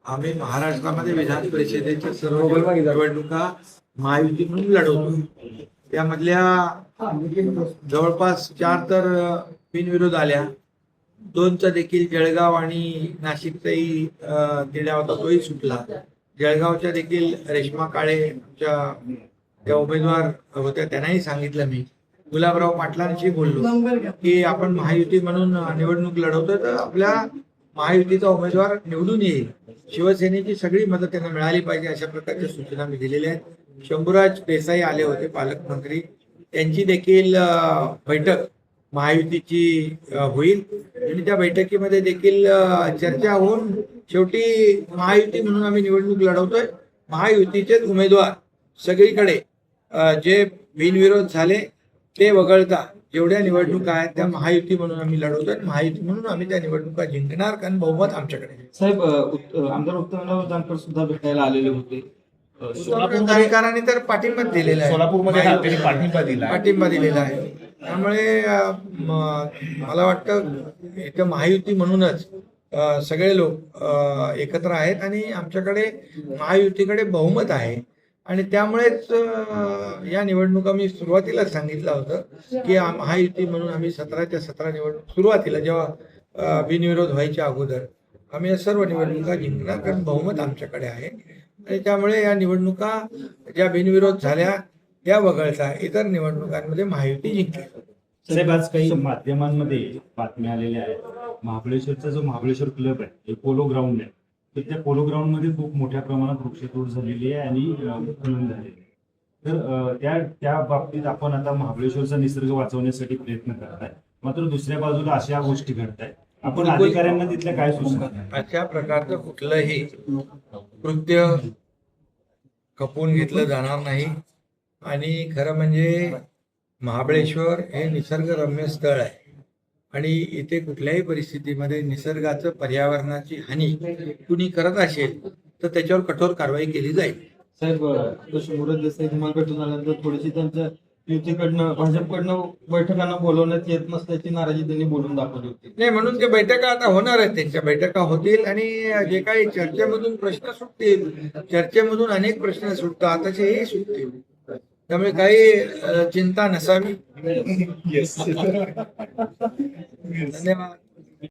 आम्ही महाराष्ट्रामध्ये विधान परिषदेच्या सर्व निवडणुका महायुती म्हणून लढवतो. त्यामधल्या जवळपास 4 तर बिनविरोध आल्या, 2चा देखील जळगाव आणि नाशिकचाही तिढा होता, तोही सुटला. जळगावच्या देखील रेश्मा काळे आमच्या त्या उमेदवार होत्या, त्यांनाही सांगितलं मी. गुलाबराव पाटलांशी बोललो की आपण महायुती म्हणून निवडणूक लढवतो, तर आपल्या महायुतीचा उमेदवार निवडून येईल, शिवसेनेची सगळी मदत त्यांना मिळाली पाहिजे, अशा प्रकारच्या सूचना मी दिलेल्या आहेत. शंभूराज देसाई आले होते, पालकमंत्री, त्यांची देखील बैठक महायुतीची होईल आणि त्या बैठकीमध्ये देखील चर्चा होऊन शेवटी महायुती म्हणून आम्ही निवडणूक लढवतोय. महायुतीचेच उमेदवार सगळीकडे जे बिनविरोध झाले ते वगळता जेवढ्या निवडणुका आहेत त्या महायुती म्हणून आम्ही लढवतोय. महायुती म्हणून आम्ही त्या निवडणुका जिंकणार, कारण बहुमत आमच्याकडे आहे. साहेब, आमदार उत्तमराव जानकर सुद्धा भेटायला आलेले होते. अधिकाऱ्यांनी तर पाठिंबा दिलेला आहे, सोलापूरमध्ये पाठिंबा दिलेला आहे. त्यामुळे मला वाटतं इथं महायुती म्हणूनच सगळे लोक एकत्र आहेत आणि आमच्याकडे महायुतीकडे बहुमत आहे. आणि त्यामुळेच या निवडणुका मी सुरुवातीलाच सांगितलं होतं की महायुती म्हणून आम्ही 17च्या 17 निवडणूक सुरुवातीला जेव्हा बिनविरोध व्हायच्या अगोदर आम्ही या सर्व निवडणुका जिंकणार, कारण बहुमत आमच्याकडे आहे. आणि त्यामुळे या निवडणुका ज्या बिनविरोध झाल्या त्या वगळता इतर निवडणुकांमध्ये महायुती जिंकली. साहेब, आज काही माध्यमांमध्ये बातम्या आलेल्या आहेत. महाबळेश्वरचा जो महाबळेश्वर क्लब आहे, हे पोलो ग्राउंड आहे, तर त्या पोलो ग्राउंड मध्ये खूप मोठ्या प्रमाणात वृक्षतोड झालेली आहे आणि उत्खनन झालेले आहे. तर त्या बाबतीत आपण आता महाबळेश्वरचा निसर्ग वाचवण्यासाठी प्रयत्न करत आहे, मात्र दुसऱ्या बाजूला अशा गोष्टी घडत आहेत. आपण अधिकाऱ्यांना तिथल्या काय सूचना? अशा प्रकारचं कुठलंही कृत्य खपवून घेतलं जाणार नाही. आणि खरं म्हणजे महाबळेश्वर हे निसर्गरम्य स्थळ आहे आणि इथे कुठल्याही परिस्थितीमध्ये निसर्गाचं, पर्यावरणाची हानी कुणी करत असेल तर त्याच्यावर कठोर कारवाई केली जाईल. साहेब, शंभूराज देसाई तुम्हाला भेटून आल्यानंतर थोडीशी त्यांच्या युतीकडनं, भाजपकडनं बैठकांना बोलवण्यात येत नसल्याची नाराजी त्यांनी बोलून दाखवली होती. नाही, म्हणून ते बैठका आता होणार आहेत, त्यांच्या बैठका होतील आणि जे काही चर्चेमधून प्रश्न सुटतील, चर्चेमधून अनेक प्रश्न सुटतात, तसेही सुटतील. त्यामुळे काही चिंता नसावी. धन्यवाद.